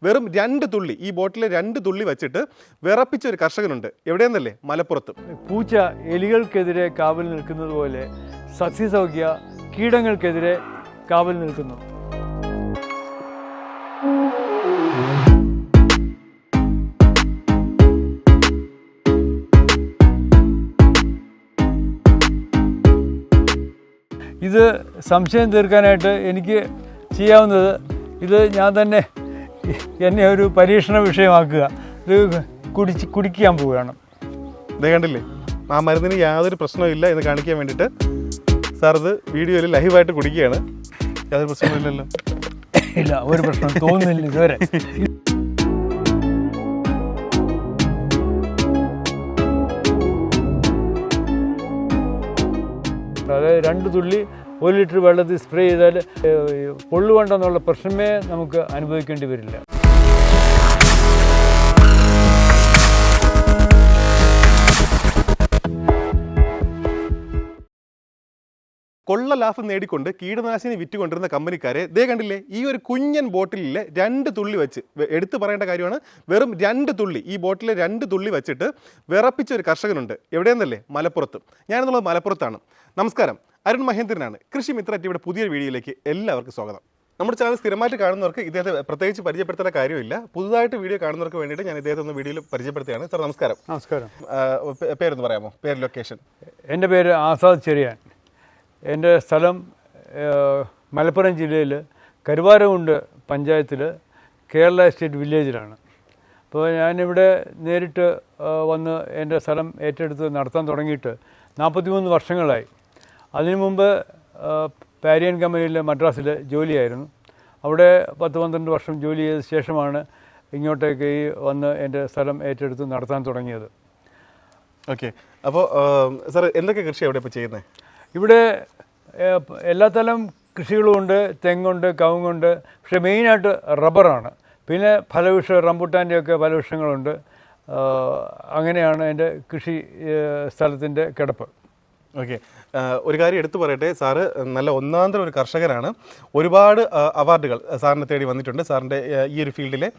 വെറും 2 തുള്ളി ഈ ബോട്ടിലെ 2 തുള്ളി വെച്ചിട്ട് വിറപ്പിച്ച ഒരു കർഷകനുണ്ട്. എവിടെയെന്നല്ലേ? മലപ്പുറത്ത്. പൂച്ച എലികൾക്കെതിരെ കാവൽ നിൽക്കുന്നത് പോലെ സസ്യസൗഖ്യ കീടങ്ങൾക്കെതിരെ കാവൽ നിൽക്കുന്നു. ഇത് സംശയം തീർക്കാനായിട്ട് എനിക്ക് ചെയ്യാവുന്നത് ഇത് ഞാൻ തന്നെ എന്നെ ഒരു പരീക്ഷണ വിഷയമാക്കുക. ഇത് കുടിക്കാൻ പോവുകയാണ്. ഇത് കണ്ടില്ലേ, ആ മരുന്നിന് യാതൊരു പ്രശ്നമില്ല എന്ന് കാണിക്കാൻ വേണ്ടിയിട്ട് സാർ ഇത് വീഡിയോയിൽ ലൈവായിട്ട് കുടിക്കുകയാണ്. യാതൊരു പ്രശ്നമില്ലല്ലോ? ഇല്ല, ഒരു പ്രശ്നം തോന്നുന്നില്ല ഇതുവരെ. അതായത് 2 തുള്ളി 1 ലിറ്റർ വെള്ളത്തിൽ സ്പ്രേ ചെയ്താൽ പൊള്ളുകൊണ്ടെന്നുള്ള പ്രശ്നമേ നമുക്ക് അനുഭവിക്കേണ്ടി വരില്ല. കൊള്ള ലാഭം നേടിക്കൊണ്ട് കീടനാശിനി വിറ്റുകൊണ്ടിരുന്ന കമ്പനിക്കാരെ ദേ കണ്ടില്ലേ, ഈ ഒരു കുഞ്ഞൻ ബോട്ടിലിൽ 2 തുള്ളി വെച്ച്, എടുത്തു പറയേണ്ട കാര്യമാണ്, വെറും 2 തുള്ളി ഈ ബോട്ടിലെ 2 തുള്ളി വെച്ചിട്ട് വിറപ്പിച്ച ഒരു കർഷകനുണ്ട്. എവിടെയെന്നല്ലേ? മലപ്പുറത്ത്. ഞാനെന്നുള്ളത് മലപ്പുറത്താണ്. നമസ്കാരം, അരുൺ മഹേന്ദ്രനാണ്. കൃഷി മിത്ര ടിവിയുടെ പുതിയൊരു വീഡിയോയിലേക്ക് എല്ലാവർക്കും സ്വാഗതം. നമ്മുടെ ചാനൽ സ്ഥിരമായിട്ട് കാണുന്നവർക്ക് ഇദ്ദേഹത്തെ പ്രത്യേകിച്ച് പരിചയപ്പെടുത്തേണ്ട കാര്യമില്ല. പുതുതായിട്ട് വീഡിയോ കാണുന്നവർക്ക് വേണ്ടിയിട്ട് ഞാൻ ഇദ്ദേഹത്തെ ഒന്ന് വീഡിയോയിൽ പരിചയപ്പെടുത്തുകയാണ്. സാർ നമസ്കാരം. നമസ്കാരം. പേരൊന്ന് പറയാമോ? പേര്, ലൊക്കേഷൻ? എൻ്റെ പേര് ആസാദ് ചെറിയാൻ. എൻ്റെ സ്ഥലം മലപ്പുറം ജില്ലയിൽ കരുവാരകുണ്ട് പഞ്ചായത്തിൽ കേരള എസ്റ്റേറ്റ് വില്ലേജിലാണ്. അപ്പോൾ ഞാനിവിടെ നേരിട്ട് വന്ന് എൻ്റെ സ്ഥലം ഏറ്റെടുത്ത് നടത്താൻ തുടങ്ങിയിട്ട് 43 വർഷങ്ങളായി. അതിനു മുമ്പ് പാരിയൻ കമ്പനിയിൽ മദ്രാസിൽ ജോലിയായിരുന്നു. അവിടെ 10-12 വർഷം ജോലി ചെയ്ത ശേഷമാണ് ഇങ്ങോട്ടേക്ക് വന്ന് എൻ്റെ സ്ഥലം ഏറ്റെടുത്ത് നടത്താൻ തുടങ്ങിയത്. ഓക്കെ. അപ്പോൾ സാർ എന്തൊക്കെ കൃഷി എവിടെ ഇപ്പോൾ ചെയ്യുന്നത്? ഇവിടെ എല്ലാ തരം കൃഷികളുമുണ്ട്. തെങ്ങുണ്ട്, കവുങ്ങുണ്ട്. പക്ഷേ മെയിനായിട്ട് റബ്ബറാണ്. പിന്നെ റംബുട്ടാൻ്റെയൊക്കെ ഫലവൃക്ഷങ്ങളുണ്ട്. അങ്ങനെയാണ് എൻ്റെ കൃഷി സ്ഥലത്തിൻ്റെ കിടപ്പ്. ഓക്കെ. ഒരു കാര്യം എടുത്തു പറയട്ടെ, സാറ് നല്ല ഒന്നാന്തര ഒരു കർഷകനാണ്. ഒരുപാട് അവാർഡുകൾ സാറിനെ തേടി വന്നിട്ടുണ്ട്. സാറിൻ്റെ ഈ ഒരു ഫീൽഡിലെ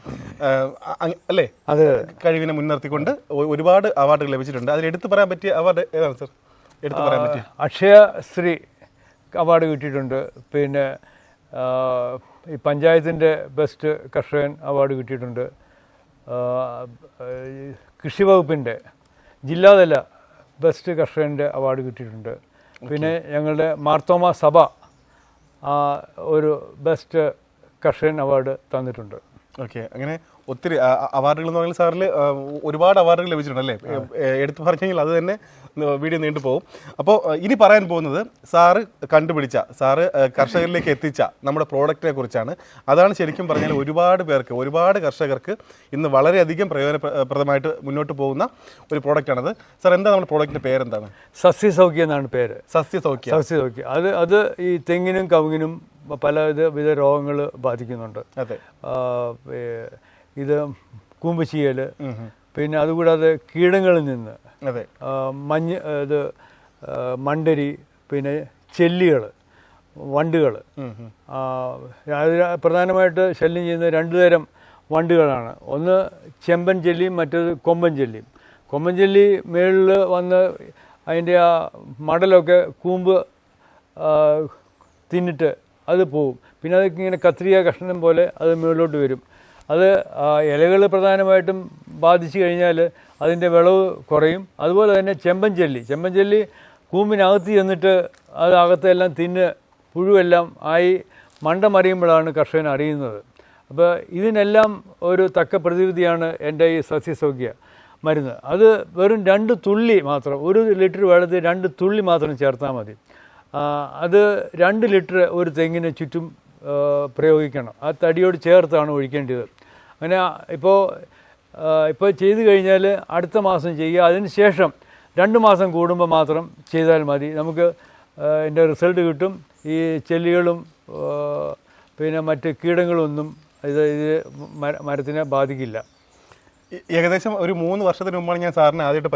അല്ലേ അത് കഴിവിനെ മുൻനിർത്തിക്കൊണ്ട് ഒരുപാട് അവാർഡുകൾ ലഭിച്ചിട്ടുണ്ട്. അതിൽ എടുത്തു പറയാൻ പറ്റിയ അവാർഡ് ഏതാണ് സാർ? എടുത്തു പറയാൻ പറ്റിയ? അക്ഷയശ്രീ അവാർഡ് കിട്ടിയിട്ടുണ്ട്. പിന്നെ ഈ പഞ്ചായത്തിൻ്റെ ബെസ്റ്റ് കർഷകൻ അവാർഡ് കിട്ടിയിട്ടുണ്ട്. കൃഷി വകുപ്പിൻ്റെ ജില്ലാതല ബെസ്റ്റ് കർഷകൻ്റെ അവാർഡ് കിട്ടിയിട്ടുണ്ട്. പിന്നെ ഞങ്ങളുടെ മാർത്തോമ സഭ ഒരു ബെസ്റ്റ് കർഷകൻ അവാർഡ് തന്നിട്ടുണ്ട്. ഓക്കെ. അങ്ങനെ ഒത്തിരി അവാർഡുകൾ എന്ന് പറഞ്ഞാൽ സാറിൽ ഒരുപാട് അവാർഡുകൾ ലഭിച്ചിട്ടുണ്ടല്ലേ? എടുത്തു പറഞ്ഞു കഴിഞ്ഞാൽ അത് തന്നെ വീഡിയോ നീണ്ടു പോകും. അപ്പോൾ ഇനി പറയാൻ പോകുന്നത് സാറ് കണ്ടുപിടിച്ച, സാറ് കർഷകരിലേക്ക് എത്തിച്ച നമ്മുടെ പ്രോഡക്റ്റിനെ കുറിച്ചാണ്. അതാണ് ശരിക്കും പറഞ്ഞാൽ ഒരുപാട് കർഷകർക്ക് ഇന്ന് വളരെയധികം പ്രയോജനപ്രദമായിട്ട് മുന്നോട്ട് പോകുന്ന ഒരു പ്രോഡക്റ്റാണത്. സാർ, എന്താ നമ്മുടെ പ്രോഡക്റ്റിൻ്റെ പേരെന്താണ്? സസ്യസൗഖ്യം എന്നാണ് പേര്. സസ്യസൗഖ്യം. അത് ഈ തെങ്ങിനും കവുങ്ങിനും പലവിധ രോഗങ്ങൾ ബാധിക്കുന്നുണ്ട്. അതെ. ഇത് കൂമ്പുചീയൽ, പിന്നെ അതുകൂടാതെ കീടങ്ങളിൽ നിന്ന് മണ്ടരി, പിന്നെ ചെല്ലികൾ, വണ്ടുകൾ. പ്രധാനമായിട്ട് ശല്യം ചെയ്യുന്ന 2 തരം വണ്ടുകളാണ്. ഒന്ന് ചെമ്പൻ ചെല്ലിയും മറ്റേത് കൊമ്പൻ ചെല്ലിയും. കൊമ്പൻ ചെല്ലി മേളിൽ വന്ന് അതിൻ്റെ ആ മടലൊക്കെ കൂമ്പ് തിന്നിട്ട് അത് പോവും. പിന്നെ അതൊക്കെ ഇങ്ങനെ കത്രിക കഷ്ണം പോലെ അത് മുകളിലോട്ട് വരും. അത് ഇലകൾ പ്രധാനമായിട്ടും ബാധിച്ചു കഴിഞ്ഞാൽ അതിൻ്റെ വിളവ് കുറയും. അതുപോലെ തന്നെ ചെമ്പൻ ചെല്ലി കൂമ്പിനകത്ത് ചെന്നിട്ട് അത് അകത്തെല്ലാം തിന്ന് പുഴുവെല്ലാം ആയി മണ്ട മറിയുമ്പോഴാണ് കർഷകൻ അറിയുന്നത്. അപ്പോൾ ഇതിനെല്ലാം ഒരു തക്ക പ്രതിവിധിയാണ് എൻ്റെ ഈ സസ്യസൗഖ്യ മരുന്ന്. അത് വെറും 2 തുള്ളി മാത്രം, 1 ലിറ്റർ വെള്ളത്തിൽ 2 തുള്ളി മാത്രം ചേർത്താൽ മതി. അത് 2 ലിറ്റർ ഒരു തെങ്ങിന് ചുറ്റും പ്രയോഗിക്കണം. ആ തടിയോട് ചേർത്താണ് ഒഴിക്കേണ്ടത്. അങ്ങനെ ഇപ്പോൾ ചെയ്തു കഴിഞ്ഞാൽ അടുത്ത മാസം ചെയ്യുക. അതിന് ശേഷം 2 മാസം കൂടുമ്പോൾ മാത്രം ചെയ്താൽ മതി. നമുക്ക് ഇതിൻ്റെ റിസൾട്ട് കിട്ടും. ഈ ചെല്ലികളും പിന്നെ മറ്റ് കീടങ്ങളൊന്നും ഇത് മരത്തിനെ ബാധിക്കില്ല. ഏകദേശം ഒരു 3 വർഷത്തിന് മുമ്പാണ് ഞാൻ സാറിനെ ആദ്യമായിട്ട്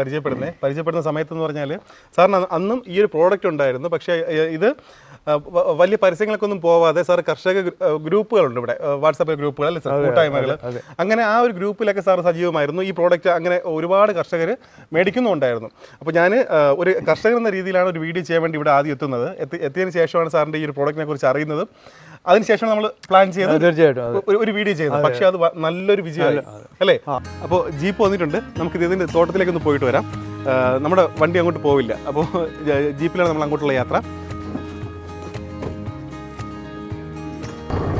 പരിചയപ്പെടുന്ന സമയത്തെന്ന് പറഞ്ഞാൽ സാറിന് അന്നും ഈ ഒരു പ്രോഡക്റ്റ് ഉണ്ടായിരുന്നു. പക്ഷേ ഇത് വലിയ പരസ്യങ്ങളൊക്കെ ഒന്നും പോവാതെ സാർ കർഷക ഗ്രൂപ്പുകളുണ്ട് ഇവിടെ, വാട്സാപ്പ് ഗ്രൂപ്പുകൾ അല്ലേ സാർ, കൂട്ടായ്മകൾ, അങ്ങനെ ആ ഒരു ഗ്രൂപ്പിലൊക്കെ സാർ സജീവമായിരുന്നു. ഈ പ്രോഡക്റ്റ് അങ്ങനെ ഒരുപാട് കർഷകർ മേടിക്കുന്നുണ്ടായിരുന്നു. അപ്പോൾ ഞാൻ ഒരു കർഷകർ എന്ന രീതിയിലാണ് ഒരു വീഡിയോ ചെയ്യാൻ വേണ്ടി ഇവിടെ ആദ്യം എത്തുന്നത്. എത്തിയതിന് ശേഷമാണ് സാറിൻ്റെ ഈ ഒരു പ്രോഡക്റ്റിനെ കുറിച്ച് അറിയുന്നത്. അതിനുശേഷം നമ്മൾ പ്ലാൻ ചെയ്ത് ഒരു വീഡിയോ ചെയ്യുന്നത്. പക്ഷേ അത് നല്ലൊരു വിജയമായി അല്ലേ. അപ്പോൾ ജീപ്പ് വന്നിട്ടുണ്ട്, നമുക്ക് ഇതിൻ്റെ തോട്ടത്തിലേക്ക് ഒന്ന് പോയിട്ട് വരാം. നമ്മുടെ വണ്ടി അങ്ങോട്ട് പോവില്ല, അപ്പോൾ ജീപ്പിലാണ് നമ്മൾ അങ്ങോട്ടുള്ള യാത്ര.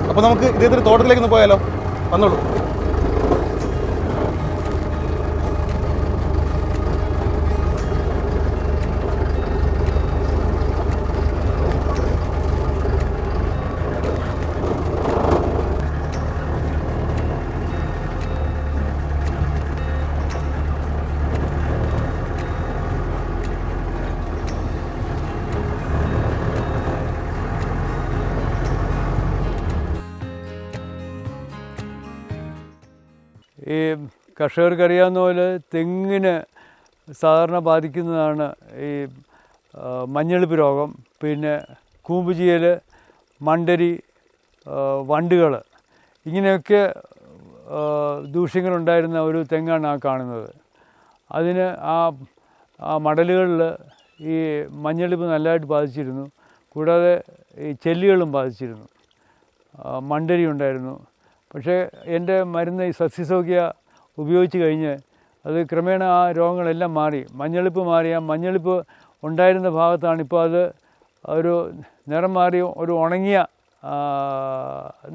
അപ്പോൾ നമുക്ക് ഇദ്ദേഹത്തിൻ്റെ തോട്ടത്തിലേക്ക് ഒന്ന് പോയാലോ, വന്നോളൂ. ഈ കർഷകർക്കറിയാവുന്ന പോലെ തെങ്ങിന് സാധാരണ ബാധിക്കുന്നതാണ് ഈ മഞ്ഞളിപ്പ് രോഗം, പിന്നെ കൂമ്പുചീയൽ, മണ്ടരി, വണ്ടുകൾ, ഇങ്ങനെയൊക്കെ ദൂഷ്യങ്ങളുണ്ടായിരുന്ന ഒരു തെങ്ങാണ് ആ കാണുന്നത്. അതിന് ആ മടലുകളിൽ ഈ മഞ്ഞളിപ്പ് നല്ലതായിട്ട് ബാധിച്ചിരുന്നു. കൂടാതെ ഈ ചെല്ലികളും ബാധിച്ചിരുന്നു, മണ്ടരി ഉണ്ടായിരുന്നു. പക്ഷേ എൻ്റെ മരുന്ന് ഈ സസ്യസൗഖ്യ ഉപയോഗിച്ച് കഴിഞ്ഞ് അത് ക്രമേണ ആ രോഗങ്ങളെല്ലാം മാറി, മഞ്ഞളിപ്പ് മാറി. ആ മഞ്ഞളിപ്പ് ഉണ്ടായിരുന്ന ഭാഗത്താണ് ഇപ്പോൾ അത് ഒരു നിറം മാറി ഒരു ഉണങ്ങിയ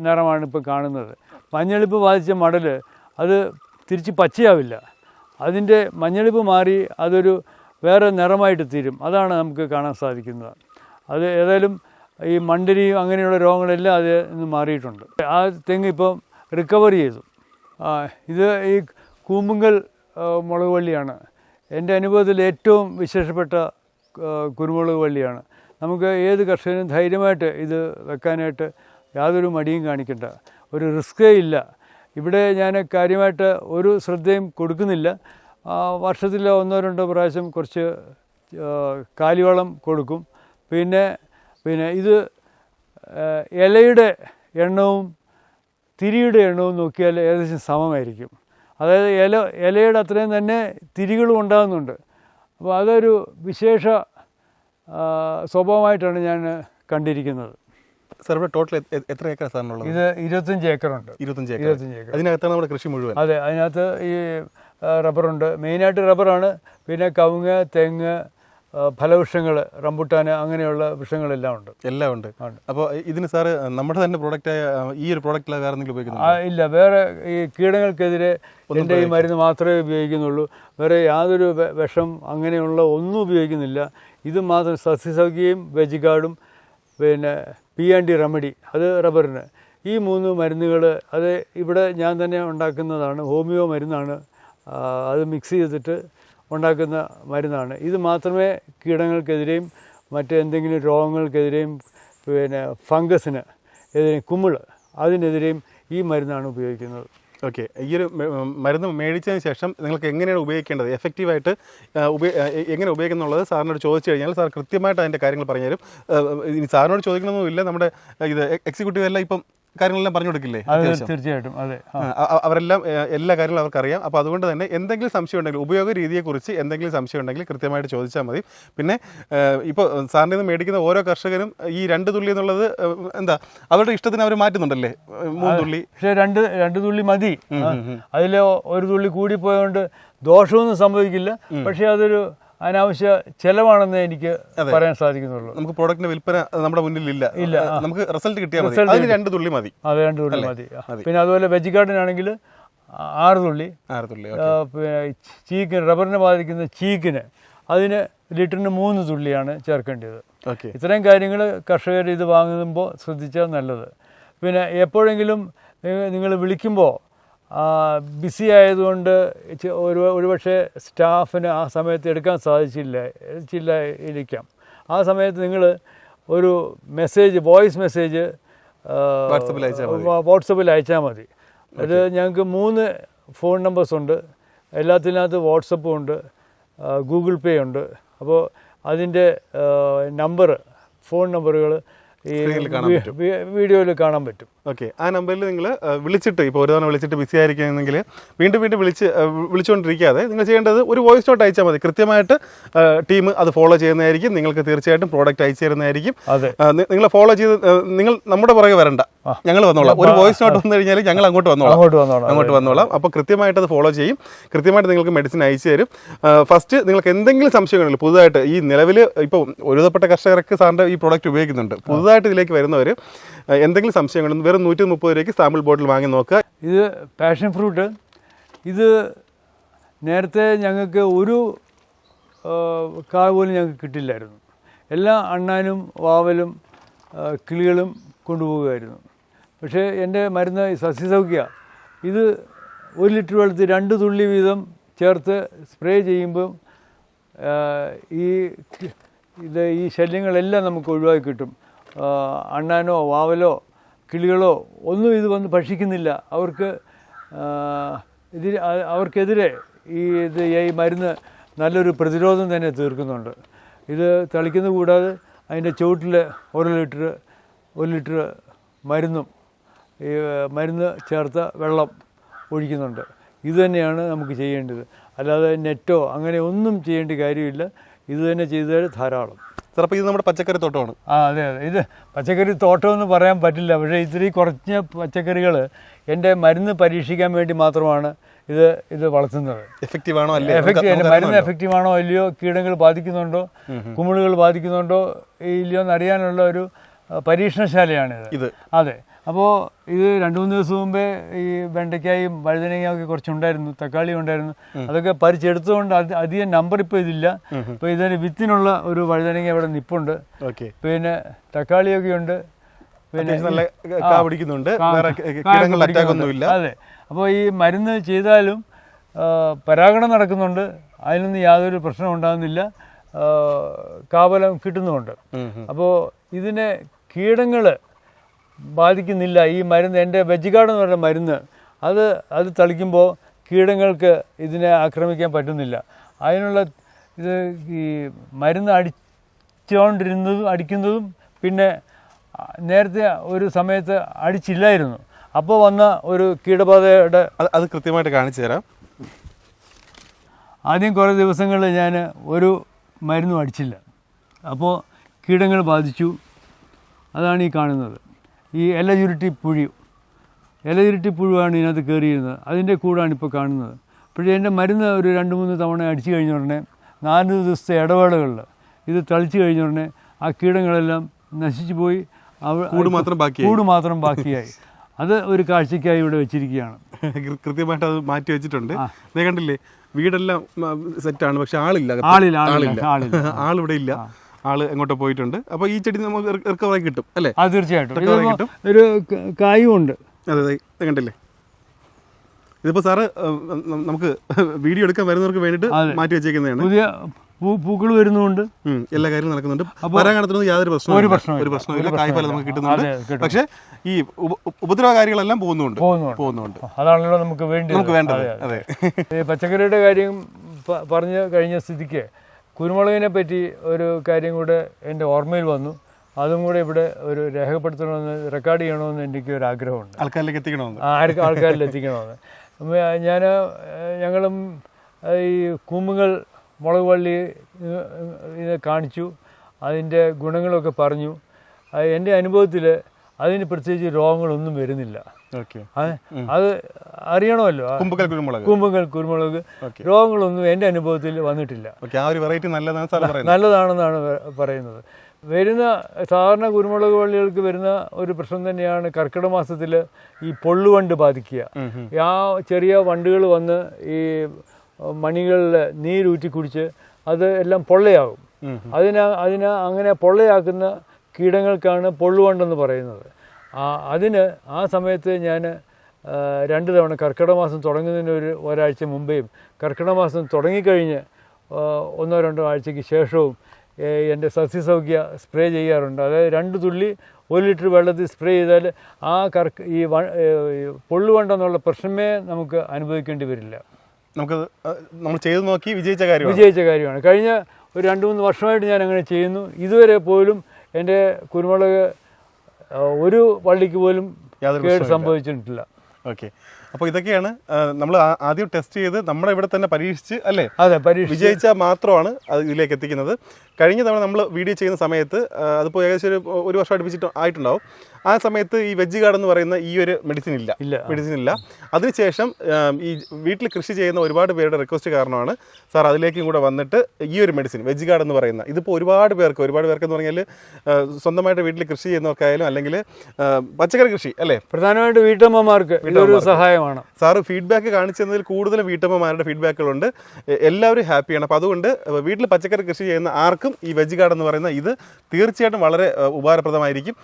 നിറമാണ് ഇപ്പോൾ കാണുന്നത്. മഞ്ഞളിപ്പ് ബാധിച്ച മടൽ അത് തിരിച്ച് പച്ചയാവില്ല, അതിൻ്റെ മഞ്ഞളിപ്പ് മാറി അതൊരു വേറെ നിറമായിട്ട് തീരും. അതാണ് നമുക്ക് കാണാൻ സാധിക്കുന്നത്. അത് ഏതായാലും ഈ മണ്ടരിയും അങ്ങനെയുള്ള രോഗങ്ങളെല്ലാം അതിൽ നിന്ന് മാറിയിട്ടുണ്ട്. ആ തെങ്ങ് ഇപ്പം റിക്കവർ ചെയ്തു. ഇത് ഈ കൂമ്പുങ്കൽ മുളക് വള്ളിയാണ്. എൻ്റെ അനുഭവത്തിൽ ഏറ്റവും വിശേഷപ്പെട്ട കുരുമുളക് വള്ളിയാണ്. നമുക്ക് ഏത് കർഷകനും ധൈര്യമായിട്ട് ഇത് വെക്കാനായിട്ട് യാതൊരു മടിയും കാണിക്കണ്ട, ഒരു റിസ്ക്കേ ഇല്ല. ഇവിടെ ഞാൻ കാര്യമായിട്ട് ഒരു ശ്രദ്ധയും കൊടുക്കുന്നില്ല. വർഷത്തിൽ 1-2 പ്രാവശ്യം കുറച്ച് കാലിവളം കൊടുക്കും. പിന്നെ ഇത് ഇലയുടെ എണ്ണവും തിരിയുടെ എണ്ണവും നോക്കിയാൽ ഏകദേശം സമമായിരിക്കും. അതായത് ഇലയുടെ അത്രയും തന്നെ തിരികളും ഉണ്ടാകുന്നുണ്ട്. അപ്പോൾ അതൊരു വിശേഷ സ്വഭാവമായിട്ടാണ് ഞാൻ കണ്ടിരിക്കുന്നത്. സാർ ഇവിടെ ടോട്ടൽ എത്ര ഏക്കർ സാറിനുള്ളത്? ഇത് 25 ഏക്കറുണ്ട്. 25 ഏക്കർ. അതിനകത്താണ് നമ്മുടെ കൃഷി മുഴുവൻ. അതെ, അതിനകത്ത് ഈ റബ്ബറുണ്ട്, മെയിനായിട്ട് റബ്ബറാണ്. പിന്നെ കവുങ്ങ്, തെങ്ങ്, ഫലവൃക്ഷങ്ങൾ, റംബുട്ടാൻ, അങ്ങനെയുള്ള വൃക്ഷങ്ങളെല്ലാം ഉണ്ട്. എല്ലാം ഉണ്ട്. അപ്പോൾ ഇതിന് സാറ് നമ്മുടെ തന്നെ പ്രോഡക്റ്റായ ഈ ഒരു പ്രോഡക്റ്റിൽ വേറെ എന്തെങ്കിലും ഉപയോഗിക്കുന്നു? ഇല്ല, വേറെ ഈ കീടങ്ങൾക്കെതിരെ എൻ്റെ ഈ മരുന്ന് മാത്രമേ ഉപയോഗിക്കുന്നുള്ളൂ. വേറെ യാതൊരു വിഷം അങ്ങനെയുള്ള ഒന്നും ഉപയോഗിക്കുന്നില്ല. ഇത് മാത്രം സസ്യസൗഖ്യയും വെജിഗാർഡും പിന്നെ P&D റെമഡി, അത് റബ്ബറിന്. ഈ 3 മരുന്നുകൾ അത് ഇവിടെ ഞാൻ തന്നെ ഉണ്ടാക്കുന്നതാണ്. ഹോമിയോ മരുന്നാണ്, അത് മിക്സ് ചെയ്തിട്ട് ഉണ്ടാക്കുന്ന മരുന്നാണ്. ഇത് മാത്രമേ കീടങ്ങൾക്കെതിരെയും മറ്റെന്തെങ്കിലും രോഗങ്ങൾക്കെതിരെയും പിന്നെ ഫംഗസിന് എതിരെയും കുമിൾ അതിനെതിരെയും ഈ മരുന്നാണ് ഉപയോഗിക്കുന്നത്. ഓക്കെ, ഈ ഒരു മരുന്ന് മേടിച്ചതിന് ശേഷം നിങ്ങൾക്ക് എങ്ങനെയാണ് ഉപയോഗിക്കേണ്ടത്, എഫക്റ്റീവായിട്ട് എങ്ങനെ ഉപയോഗിക്കുന്നുള്ളത് സാറിനോട് ചോദിച്ചു കഴിഞ്ഞാൽ സാർ കൃത്യമായിട്ട് അതിൻ്റെ കാര്യങ്ങൾ പറഞ്ഞുതരും. ഇനി സാറിനോട് ചോദിക്കണമെന്നില്ല, നമ്മുടെ ഇത് എക്സിക്യൂട്ടീവ് എല്ലാം ഇപ്പം കാര്യങ്ങളെല്ലാം പറഞ്ഞു കൊടുക്കില്ലേ? തീർച്ചയായിട്ടും. അതെ, അവരെല്ലാം എല്ലാ കാര്യങ്ങളും അവർക്കറിയാം. അപ്പോൾ അതുകൊണ്ട് തന്നെ എന്തെങ്കിലും സംശയം ഉണ്ടെങ്കിൽ, ഉപയോഗ രീതിയെക്കുറിച്ച് എന്തെങ്കിലും സംശയം ഉണ്ടെങ്കിൽ കൃത്യമായിട്ട് ചോദിച്ചാൽ മതി. പിന്നെ ഇപ്പോൾ സാറിൻ്റെ നിന്ന് മേടിക്കുന്ന ഓരോ കർഷകനും ഈ 2 തുള്ളി എന്നുള്ളത് എന്താ അവരുടെ ഇഷ്ടത്തിന് അവർ മാറ്റുന്നുണ്ടല്ലേ, 3 തുള്ളി. പക്ഷേ 2 തുള്ളി മതി. അതിൽ 1 തുള്ളി കൂടിപ്പോയതുകൊണ്ട് ദോഷമൊന്നും സംഭവിക്കില്ല. പക്ഷേ അതൊരു അനാവശ്യ ചെലവാണെന്ന് എനിക്ക് പറയാൻ സാധിക്കുന്നുള്ളൂ. നമുക്ക് പ്രോഡക്റ്റിന്റെ വിൽപ്പന നമ്മുടെ മുന്നിൽ ഇല്ല, നമുക്ക് റിസൾട്ട് കിട്ടിയാൽ മതി. അതിന് 2 തുള്ളി മതി. അതെ, 2 തുള്ളി മതി. പിന്നെ അതുപോലെ വെജിഗാർഡിനാണെങ്കിൽ 6 തുള്ളി. ചീക്കിന്, റബ്ബറിനെ ബാധിക്കുന്ന ചീക്കിന് അതിന് ലിറ്ററിന് 3 തുള്ളിയാണ് ചേർക്കേണ്ടത്. ഇത്രയും കാര്യങ്ങൾ കർഷകർ ഇത് വാങ്ങുമ്പോൾ ശ്രദ്ധിച്ചാൽ നല്ലത്. പിന്നെ എപ്പോഴെങ്കിലും നിങ്ങൾ വിളിക്കുമ്പോൾ ബിസി ആയതുകൊണ്ട് ഒരുപക്ഷെ സ്റ്റാഫിന് ആ സമയത്ത് എടുക്കാൻ സാധിച്ചില്ലായിരിക്കാം. ആ സമയത്ത് നിങ്ങൾ ഒരു മെസ്സേജ്, വോയിസ് മെസ്സേജ് വാട്സപ്പിൽ അയച്ചാൽ മതി. അത് ഞങ്ങൾക്ക് 3 ഫോൺ നമ്പേഴ്സ് ഉണ്ട്. എല്ലാത്തിനകത്ത് വാട്സപ്പും ഉണ്ട്, ഗൂഗിൾ പേ ഉണ്ട്. അപ്പോൾ അതിൻ്റെ നമ്പർ, ഫോൺ നമ്പറുകൾ ഈ വീഡിയോയിൽ കാണാൻ പറ്റും. ഓക്കെ, ആ നമ്പറിൽ നിങ്ങൾ വിളിച്ചിട്ട്, ഇപ്പോൾ ഒരു തവണ വിളിച്ചിട്ട് ബിസി ആയിരിക്കുകയാണെങ്കിൽ വീണ്ടും വിളിച്ചുകൊണ്ടിരിക്കാതെ നിങ്ങൾ ചെയ്യേണ്ടത് ഒരു വോയിസ് നോട്ട് അയച്ചാൽ മതി. കൃത്യമായിട്ട് ടീം അത് ഫോളോ ചെയ്യുന്നതായിരിക്കും. നിങ്ങൾക്ക് തീർച്ചയായിട്ടും പ്രോഡക്റ്റ് അയച്ചു തരുന്നതായിരിക്കും. നിങ്ങൾ ഫോളോ ചെയ്ത് നിങ്ങൾ നമ്മുടെ പുറകെ വരണ്ട, ഞങ്ങൾ വന്നോളാം. ഒരു വോയിസ് നോട്ട് വന്നു കഴിഞ്ഞാൽ ഞങ്ങൾ അങ്ങോട്ട് വന്നോളാം. അപ്പോൾ കൃത്യമായിട്ട് അത് ഫോളോ ചെയ്യും. കൃത്യമായിട്ട് നിങ്ങൾക്ക് മെഡിസിൻ അയച്ചു തരും. ഫസ്റ്റ് നിങ്ങൾക്ക് എന്തെങ്കിലും സംശയങ്ങളുണ്ടെങ്കിൽ പുതുതായിട്ട് ഈ നിലവിൽ ഇപ്പോൾ ഒരുവിധപ്പെട്ട കർഷകർക്ക് സാറിൻ്റെ ഈ പ്രോഡക്റ്റ് ഉപയോഗിക്കുന്നുണ്ട്. പുതുതായിട്ട് ഇതിലേക്ക് വരുന്നവർ എന്തെങ്കിലും സംശയങ്ങളുണ്ടെങ്കിൽ വെറും 130 രൂപയ്ക്ക് സാമ്പിൾ ബോട്ടിൽ വാങ്ങി നോക്കുക. ഇത് പാഷൻ ഫ്രൂട്ട്. ഇത് നേരത്തെ ഞങ്ങൾക്ക് ഒരു കാ പോലും ഞങ്ങൾക്ക് കിട്ടില്ലായിരുന്നു. എല്ലാ അണ്ണാനും വാവലും കിളികളും കൊണ്ടുപോകുമായിരുന്നു. പക്ഷേ എൻ്റെ മരുന്ന് സസ്യസൗഖ്യ ഇത് 1 ലിറ്റർ വെള്ളത്തിൽ 2 തുള്ളി വീതം ചേർത്ത് സ്പ്രേ ചെയ്യുമ്പം ഈ ശല്യങ്ങളെല്ലാം നമുക്ക് ഒഴിവാക്കി കിട്ടും. അണ്ണാനോ വാവലോ കിളികളോ ഒന്നും ഇത് വന്ന് ഭക്ഷിക്കുന്നില്ല. അവർക്കെതിരെ ഈ മരുന്ന് നല്ലൊരു പ്രതിരോധം തന്നെ തീർക്കുന്നുണ്ട്. ഇത് തളിക്കുന്ന കൂടാതെ അതിൻ്റെ ചുവട്ടിൽ 1 ലിറ്റർ മരുന്നും ഈ മരുന്ന് ചേർത്ത വെള്ളം ഒഴിക്കുന്നുണ്ട്. ഇത് തന്നെയാണ് നമുക്ക് ചെയ്യേണ്ടത്. അല്ലാതെ നെറ്റോ അങ്ങനെ ഒന്നും ചെയ്യേണ്ട കാര്യമില്ല. ഇത് തന്നെ ചെയ്താൽ ധാരാളം. ചിലപ്പോൾ ഇത് നമ്മുടെ പച്ചക്കറി തോട്ടമാണ്. അതെ. ഇത് പച്ചക്കറി തോട്ടമെന്ന് പറയാൻ പറ്റില്ല. പക്ഷേ ഇത്തിരി കുറഞ്ഞ പച്ചക്കറികൾ എൻ്റെ മരുന്ന് പരീക്ഷിക്കാൻ വേണ്ടി മാത്രമാണ് ഇത് വളർത്തുന്നത്. എഫക്റ്റീവാണോ മരുന്ന് എഫക്റ്റീവാണോ ഇല്ലയോ, കീടങ്ങൾ ബാധിക്കുന്നുണ്ടോ, കുമിളുകൾ ബാധിക്കുന്നുണ്ടോ ഇല്ലയോ എന്നറിയാനുള്ള ഒരു പരീക്ഷണശാലയാണിത്. അതെ. അപ്പോൾ ഇത് 2-3 ദിവസം മുമ്പേ ഈ വെണ്ടയ്ക്കായും വഴുതനങ്ങയൊക്കെ കുറച്ചുണ്ടായിരുന്നു, തക്കാളി ഉണ്ടായിരുന്നു. അതൊക്കെ പറിച്ചെടുത്തുകൊണ്ട് അധികം നമ്പർ ഇപ്പോൾ ഇതില്ല. ഇപ്പോൾ ഇതിന് വിത്തിനുള്ള ഒരു വഴുതനങ്ങ ഇവിടെ നിപ്പുണ്ട്. പിന്നെ തക്കാളിയൊക്കെ ഉണ്ട്. പിന്നെ അതെ. അപ്പോൾ ഈ മരുന്ന് ചെയ്താലും പരാഗണം നടക്കുന്നുണ്ട്. അതിനൊന്നും യാതൊരു പ്രശ്നം ഉണ്ടാകുന്നില്ല. കാബലം കിട്ടുന്നുമുണ്ട്. അപ്പോൾ ഇതിനെ കീടങ്ങൾ ബാധിക്കുന്നില്ല. ഈ മരുന്ന് എൻ്റെ വെജിഗാർഡ് എന്ന് പറയുന്ന മരുന്ന് അത് തളിക്കുമ്പോൾ കീടങ്ങൾക്ക് ഇതിനെ ആക്രമിക്കാൻ പറ്റുന്നില്ല. അതിനുള്ള ഈ മരുന്ന് അടിക്കുന്നതും പിന്നെ നേരത്തെ ഒരു സമയത്ത് അടിച്ചില്ലായിരുന്നു. അപ്പോൾ വന്ന ഒരു കീടബാധയുടെ അത് കൃത്യമായിട്ട് കാണിച്ചു തരാം. ആദ്യം കുറേ ദിവസങ്ങളിൽ ഞാൻ ഒരു മരുന്നും അടിച്ചില്ല. അപ്പോൾ കീടങ്ങൾ ബാധിച്ചു. അതാണ് ഈ കാണുന്നത്. ഈ ഇലചുരുട്ടി പുഴുവാണ് ഇതിനകത്ത് കയറിയിരുന്നത്. അതിൻ്റെ കൂടാണ് ഇപ്പോൾ കാണുന്നത്. പക്ഷേ എൻ്റെ മരുന്ന് ഒരു 2-3 തവണ അടിച്ചു കഴിഞ്ഞ ഉടനെ 4 ദിവസത്തെ ഇടവേളകളിൽ ഇത് തളിച്ചു കഴിഞ്ഞ ഉടനെ ആ കീടങ്ങളെല്ലാം നശിച്ചു പോയി. കൂട് മാത്രം ബാക്കിയായി. അത് ഒരു കാഴ്ചയ്ക്കായി ഇവിടെ വെച്ചിരിക്കുകയാണ്. കൃത്യമായിട്ട് അത് മാറ്റി വെച്ചിട്ടുണ്ട്. കണ്ടില്ലേ, വീടെല്ലാം സെറ്റാണ്, പക്ഷെ ആളിവിടെ ഇല്ല. ആള് എങ്ങോട്ടോ പോയിട്ടുണ്ട്. അപ്പോൾ ഈ ചെടി നമുക്ക് റിക്കവറായി കിട്ടും അല്ലേ? തീർച്ചയായിട്ടും. ഒരു കായും ഉണ്ട്. അതെ, കണ്ടില്ലേ. ഇതിപ്പോൾ സാറ് നമുക്ക് വീഡിയോ എടുക്കാൻ വരുന്നവർക്ക് വേണ്ടിയിട്ട് മാറ്റി വെച്ചേക്കുന്നതാണ്. പുതിയ പൂക്കൾ വരുന്നുണ്ട്, എല്ലാ കാര്യവും നടക്കുന്നുണ്ട്. പരാഗണത്തിനൊന്നും യാതൊരു പ്രശ്നമില്ല. കായ്ഫലം നമുക്ക് കിട്ടുന്നുണ്ട്. പക്ഷേ ഈ ഉപദ്രവകാരികളെല്ലാം പോകുന്നുണ്ട്. അതാണല്ലോ നമുക്ക് വേണ്ടത്. അതെ. പച്ചക്കറിയുടെ കാര്യം പറഞ്ഞു കഴിഞ്ഞ സ്ഥിതിക്ക് കുരുമുളകിനെ പറ്റി ഒരു കാര്യം കൂടെ എൻ്റെ ഓർമ്മയിൽ വന്നു. അതും കൂടെ ഇവിടെ ഒരു രേഖപ്പെടുത്തണമെന്ന്, റെക്കോർഡ് ചെയ്യണമെന്ന് എനിക്ക് ഒരു ആഗ്രഹമുണ്ട്. ആൾക്കാരിലേക്ക് എത്തിക്കണമെന്ന്. ഞങ്ങളും ഈ കൂമ്പുങ്ങൾ മുളക് വള്ളി ഇത് കാണിച്ചു, അതിൻ്റെ ഗുണങ്ങളൊക്കെ പറഞ്ഞു. എൻ്റെ അനുഭവത്തിൽ അതിന് പ്രത്യേകിച്ച് രോഗങ്ങളൊന്നും വരുന്നില്ല. അത് അറിയണമല്ലോ. കുമ്പുങ്കൽ കുരുമുളക് രോഗങ്ങളൊന്നും എൻ്റെ അനുഭവത്തിൽ വന്നിട്ടില്ല. നല്ലതാണെന്നാണ് പറയുന്നത്. വരുന്ന സാധാരണ കുരുമുളക് വള്ളികൾക്ക് വരുന്ന ഒരു പ്രശ്നം തന്നെയാണ് കർക്കിടക മാസത്തിൽ ഈ പൊള്ളുവണ്ട് ബാധിക്കുക. ആ ചെറിയ വണ്ടുകൾ വന്ന് ഈ മണികളിൽ നീരൂറ്റി കുടിച്ച് അത് എല്ലാം പൊള്ളയാകും. അങ്ങനെ പൊള്ളയാക്കുന്ന കീടങ്ങൾക്കാണ് പൊള്ളുവണ്ടെന്ന് പറയുന്നത്. ആ സമയത്ത് ഞാൻ 2 തവണ കർക്കിടക മാസം തുടങ്ങുന്നതിന് ഒരാഴ്ച മുമ്പേയും കർക്കിടക മാസം തുടങ്ങിക്കഴിഞ്ഞ് 1-2 ആഴ്ചയ്ക്ക് ശേഷവും എൻ്റെ സസ്യസൗഖ്യ സ്പ്രേ ചെയ്യാറുണ്ട്. അതായത് 2 തുള്ളി 1 ലിറ്റർ വെള്ളത്തിൽ സ്പ്രേ ചെയ്താൽ ഈ പൊള്ളുവണ്ടെന്നുള്ള പ്രശ്നമേ നമുക്ക് അനുഭവിക്കേണ്ടി വരില്ല. നമുക്ക് നമ്മൾ ചെയ്തു നോക്കി വിജയിച്ച കാര്യമാണ്. കഴിഞ്ഞ ഒരു 2-3 വർഷമായിട്ട് ഞാൻ അങ്ങനെ ചെയ്യുന്നു. ഇതുവരെ പോലും എൻ്റെ കുരുമുളക് ഒരു വള്ളിക്ക് പോലും കേട് സംഭവിച്ചിട്ടില്ല. ഓക്കെ, അപ്പോൾ ഇതൊക്കെയാണ് നമ്മൾ ആദ്യം ടെസ്റ്റ് ചെയ്ത് നമ്മുടെ ഇവിടെ തന്നെ പരീക്ഷിച്ച് അല്ലേ വിജയിച്ചാൽ മാത്രമാണ് അത് ഇതിലേക്ക് എത്തിക്കുന്നത്. കഴിഞ്ഞ തവണ നമ്മൾ വീഡിയോ ചെയ്യുന്ന സമയത്ത് അതിപ്പോൾ ഏകദേശം ഒരു വർഷം അടുപ്പിച്ചിട്ട് ആയിട്ടുണ്ടാവും. ആ സമയത്ത് ഈ വെജ് ഗാർഡ് എന്ന് പറയുന്ന ഈ ഒരു മെഡിസിൻ ഇല്ല. അതിനുശേഷം ഈ വീട്ടിൽ കൃഷി ചെയ്യുന്ന ഒരുപാട് പേരുടെ റിക്വസ്റ്റ് കാരണമാണ് സാർ അതിലേക്കും കൂടെ വന്നിട്ട് ഈ ഒരു മെഡിസിൻ വെജ് ഗാർഡ് എന്ന് പറയുന്ന ഇതിപ്പോൾ ഒരുപാട് പേർക്ക് എന്ന് പറഞ്ഞാൽ സ്വന്തമായിട്ട് വീട്ടിൽ കൃഷി ചെയ്യുന്നവർക്കായാലും അല്ലെങ്കിൽ പച്ചക്കറി കൃഷി അല്ലേ, പ്രധാനമായിട്ട് വീട്ടമ്മമാർക്ക് ഇതൊരു സഹായമാണ്. സാറ് ഫീഡ്ബാക്ക് കാണിച്ചതിൽ കൂടുതലും വീട്ടമ്മമാരുടെ ഫീഡ്ബാക്കുകളുണ്ട്. എല്ലാവരും ഹാപ്പിയാണ്. അപ്പോൾ അതുകൊണ്ട് വീട്ടിൽ പച്ചക്കറി കൃഷി ചെയ്യുന്ന ആർക്കും ഈ വെജ് ഗാർഡ് എന്ന് പറയുന്ന ഇത് തീർച്ചയായിട്ടും വളരെ ഉപകാരപ്രദമായിരിക്കും.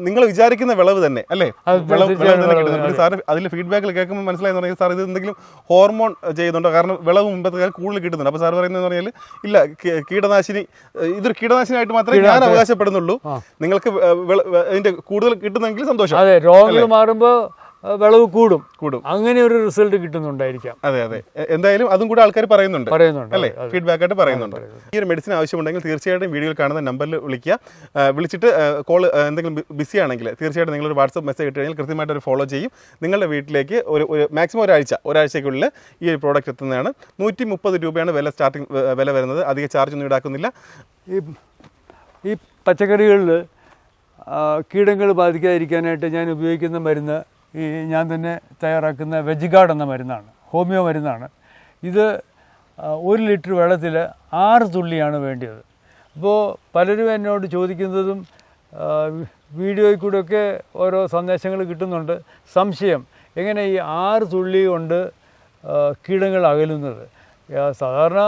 നിങ്ങൾ വിചാരിക്കുന്ന വിളവ് തന്നെ അല്ലേ, വിളവ് തന്നെ കിട്ടുന്നുണ്ട്. സാർ അതിൽ ഫീഡ്ബാക്കിൽ കേൾക്കുമ്പോൾ മനസ്സിലായെന്ന് പറഞ്ഞാൽ സാർ ഇത് എന്തെങ്കിലും ഹോർമോൺ ചെയ്യുന്നുണ്ടോ, കാരണം വിളവ് മുമ്പത്തെ കൂടുതൽ കിട്ടുന്നുണ്ട്. അപ്പോൾ സാർ പറയുന്നതെന്ന് പറഞ്ഞാൽ ഇല്ല, കീടനാശിനി ഇതൊരു കീടനാശിനിയായിട്ട് മാത്രമേ ഞാൻ അവകാശപ്പെടുന്നുള്ളൂ. നിങ്ങൾക്ക് ഇതിന്റെ കൂടുതൽ കിട്ടുന്നെങ്കിൽ സന്തോഷം. അതെ, രോഗങ്ങൾ മാറുമ്പോൾ വിളവ് കൂടും. അങ്ങനെ ഒരു റിസൾട്ട് കിട്ടുന്നുണ്ടായിരിക്കാം. അതെ, എന്തായാലും അതും കൂടെ ആൾക്കാർ പറയുന്നുണ്ട് അല്ലേ, ഫീഡ്ബാക്ക് ആയിട്ട് പറയുന്നുണ്ട്. ഈ ഒരു മെഡിസിൻ ആവശ്യമുണ്ടെങ്കിൽ തീർച്ചയായിട്ടും വീഡിയോയിൽ കാണുന്ന നമ്പറിൽ വിളിക്കുക. വിളിച്ചിട്ട് കോൾ എന്തെങ്കിലും ബിസി ആണെങ്കിൽ തീർച്ചയായിട്ടും നിങ്ങളൊരു വാട്സപ്പ് മെസ്സേജ് ഇട്ട് കഴിഞ്ഞാൽ കൃത്യമായിട്ട് ഒരു ഫോളോ ചെയ്യും. നിങ്ങളുടെ വീട്ടിലേക്ക് ഒരു മാക്സിമം ഒരാഴ്ചയ്ക്കുള്ളിൽ ഈ ഒരു പ്രോഡക്റ്റ് എത്തുന്നതാണ്. 130 രൂപയാണ് സ്റ്റാർട്ടിംഗ് വില വരുന്നത്. അധികം ചാർജൊന്നും ഈടാക്കുന്നില്ല. ഈ പച്ചക്കറികളിൽ കീടങ്ങൾ ബാധിക്കാതിരിക്കാനായിട്ട് ഞാൻ ഉപയോഗിക്കുന്ന മരുന്ന് ഞാൻ തന്നെ തയ്യാറാക്കുന്ന വെജ് ഗാർഡ് എന്ന മരുന്നാണ്, ഹോമിയോ മരുന്നാണ്. ഇത് 1 ലിറ്റർ വെള്ളത്തിൽ 6 തുള്ളിയാണ് വേണ്ടത്. അപ്പോൾ പലരും എന്നോട് ചോദിക്കുന്നതും വീഡിയോയിൽ കൂടെയൊക്കെ ഓരോ സന്ദേശങ്ങൾ കിട്ടുന്നുണ്ട്. സംശയം, എങ്ങനെ ഈ 6 തുള്ളി കൊണ്ട് കീടങ്ങൾ അകലുന്നത്? സാധാരണ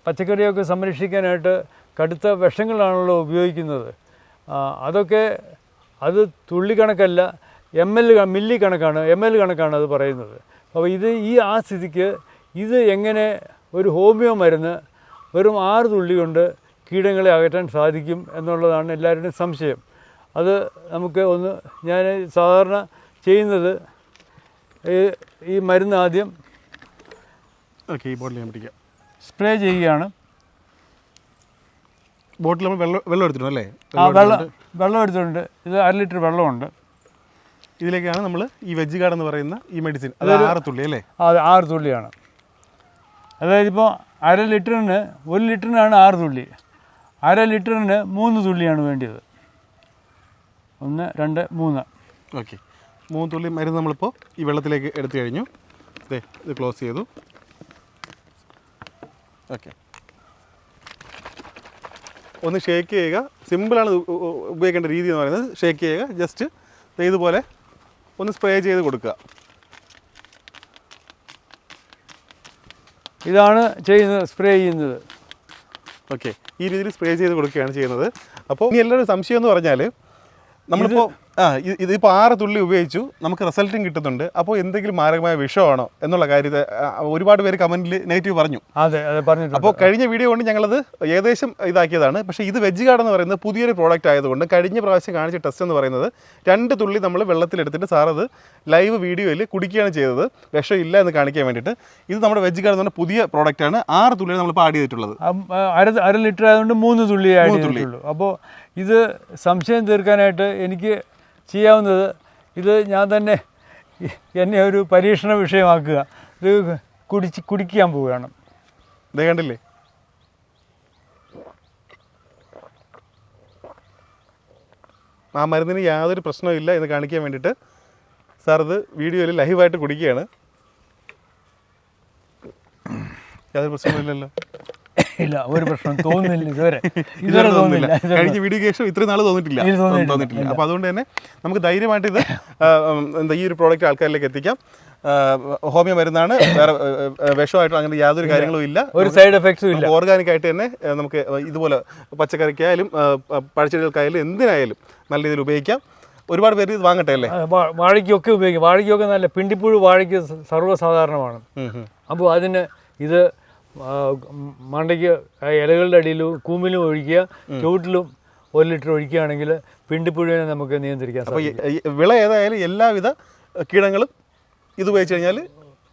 പച്ചക്കറിയൊക്കെ സംരക്ഷിക്കാനായിട്ട് കടുത്ത വിഷങ്ങളാണല്ലോ ഉപയോഗിക്കുന്നത്. അത് തുള്ളി കണക്കല്ല, മില്ലി കണക്കാണ്, ml കണക്കാണ് അത് പറയുന്നത്. അപ്പോൾ ആ സ്ഥിതിക്ക് ഇത് എങ്ങനെ ഒരു ഹോമിയോ മരുന്ന് വെറും 6 തുള്ളി കൊണ്ട് കീടങ്ങളെ അകറ്റാൻ സാധിക്കും എന്നുള്ളതാണ് എല്ലാവരുടെയും സംശയം. അത് നമുക്ക് ഞാൻ സാധാരണ ചെയ്യുന്നത് ഈ മരുന്ന് ആദ്യം സ്പ്രേ ചെയ്യുകയാണ്. ബോട്ടിൽ നമ്മൾ വെള്ളം എടുത്തിട്ടുണ്ട് അല്ലേ? വെള്ളം എടുത്തിട്ടുണ്ട്. ഇത് 1/2 ലിറ്റർ വെള്ളമുണ്ട്. ഇതിലേക്കാണ് നമ്മൾ ഈ വെജ് ഗാർഡ് എന്ന് പറയുന്ന ഈ മെഡിസിൻ, അത് 6 തുള്ളി അല്ലേ? അത് 6 തുള്ളിയാണ്. അതായത് ഇപ്പോൾ 1/2 ലിറ്ററിന് 1 ലിറ്ററിനാണ് 6 തുള്ളി. 1/2 ലിറ്ററിന് 3 തുള്ളിയാണ് വേണ്ടത്. 1, 2, 3. ഓക്കെ, 3 തുള്ളി മരുന്ന് നമ്മളിപ്പോൾ ഈ വെള്ളത്തിലേക്ക് എടുത്തു കഴിഞ്ഞു. ഇത് ക്ലോസ് ചെയ്തു. ഓക്കെ, ഒന്ന് ഷേക്ക് ചെയ്യുക. സിമ്പിളാണ് ഉപയോഗിക്കേണ്ട രീതി എന്ന് പറയുന്നത്. ഷേക്ക് ചെയ്യുക, ജസ്റ്റ് ഇതുപോലെ ഒന്ന് സ്പ്രേ ചെയ്ത് കൊടുക്കുക. ഇതാണ് സ്പ്രേ ചെയ്യുന്നത്. ഓക്കെ, ഈ രീതിയിൽ സ്പ്രേ ചെയ്ത് കൊടുക്കുകയാണ് ചെയ്യുന്നത്. അപ്പോൾ ഇനി എല്ലാവരും സംശയം എന്ന് പറഞ്ഞാൽ നമ്മളിപ്പോൾ ഇതിപ്പോൾ 6 തുള്ളി ഉപയോഗിച്ചു, നമുക്ക് റിസൾട്ടും കിട്ടുന്നുണ്ട്. അപ്പോൾ എന്തെങ്കിലും മാരകമായ വിഷമാണോ എന്നുള്ള കാര്യത്തെ ഒരുപാട് പേര് കമൻറ്റിൽ നെഗറ്റീവ് പറഞ്ഞു. അതെ, പറഞ്ഞിട്ടുണ്ട്. അപ്പോൾ കഴിഞ്ഞ വീഡിയോ കൊണ്ട് ഞങ്ങളത് ഏകദേശം ഇതാക്കിയതാണ്. പക്ഷേ ഇത് വെജ് ഗാർഡ് എന്ന് പറയുന്നത് പുതിയൊരു പ്രോഡക്റ്റ് ആയതുകൊണ്ട് കഴിഞ്ഞ പ്രാവശ്യം കാണിച്ച ടെസ്റ്റ് എന്ന് പറയുന്നത് 2 തുള്ളി നമ്മൾ വെള്ളത്തിലെടുത്തിട്ട് സാറത് ലൈവ് വീഡിയോയിൽ കുടിക്കുകയാണ് ചെയ്തത്, വിഷമില്ല എന്ന് കാണിക്കാൻ വേണ്ടിയിട്ട്. ഇത് നമ്മുടെ വെജ് ഗാർഡ് എന്ന് പറഞ്ഞ പുതിയ പ്രോഡക്റ്റാണ്. 6 തുള്ളിയാണ് നമ്മളിപ്പോൾ ആഡ് ചെയ്തിട്ടുള്ളത്. 1/2 ലിറ്റർ ആയതുകൊണ്ട് 3 തുള്ളി ആഡ് ചെയ്തിട്ടുള്ളൂ. അപ്പോൾ ഇത് സംശയം തീർക്കാനായിട്ട് എനിക്ക് ചെയ്യാവുന്നത്, ഇത് ഞാൻ തന്നെ എന്നെ ഒരു പരീക്ഷണ വിഷയമാക്കുക. ഇത് കുടിക്കാൻ പോവുകയാണ്. ഇത് കണ്ടില്ലേ, ആ മരുന്നിന് യാതൊരു പ്രശ്നവും ഇല്ല എന്ന് കാണിക്കാൻ വേണ്ടിയിട്ട് സാർ ഇത് വീഡിയോയിൽ ലൈവായിട്ട് കുടിക്കുകയാണ്. യാതൊരു പ്രശ്നമില്ലല്ലോ? ഇല്ല, ഒരു പ്രശ്നം തോന്നുന്നില്ല ഇതുവരെ തോന്നുന്നില്ല. കഴിഞ്ഞ വീഡിയോയ്ക്ക് ശേഷം ഇത്രയും നാൾ തോന്നിട്ടില്ല. അപ്പോൾ അതുകൊണ്ട് തന്നെ നമുക്ക് ധൈര്യമായിട്ട് ഇത് ഈ ഒരു പ്രോഡക്റ്റ് ആൾക്കാരിലേക്ക് എത്തിക്കാം. ഹോമിയോ മരുന്നാണ്, വേറെ വിഷമായിട്ടോ അങ്ങനെ യാതൊരു കാര്യങ്ങളും ഇല്ല, ഒരു സൈഡ് എഫക്ട്സും ഇല്ല. ഓർഗാനിക് ആയിട്ട് തന്നെ നമുക്ക് ഇതുപോലെ പച്ചക്കറിക്കായാലും പഴച്ചെടികൾക്കായാലും എന്തിനായാലും നല്ല രീതിയിൽ ഉപയോഗിക്കാം. ഒരുപാട് പേര് ഇത് വാങ്ങട്ടെ അല്ലേ? വാഴയ്ക്കൊക്കെ ഉപയോഗിക്കാം. വാഴയ്ക്കൊക്കെ നല്ല പിണ്ടിപ്പുഴു വാഴയ്ക്ക് സർവ്വസാധാരണമാണ്. അപ്പോൾ അതിന് ഇത് മണ്ടയ്ക്ക് ഇലകളുടെ അടിയിലും കൂമ്പിലും ഒഴിക്കുക, ചുവട്ടിലും 1 ലിറ്റർ ഒഴിക്കുകയാണെങ്കിൽ പിണ്ടിപ്പുഴുവിനെ നമുക്ക് നിയന്ത്രിക്കാം. അപ്പോൾ വിള ഏതായാലും എല്ലാവിധ കീടങ്ങളും ഇത് ഉപയോഗിച്ച് കഴിഞ്ഞാൽ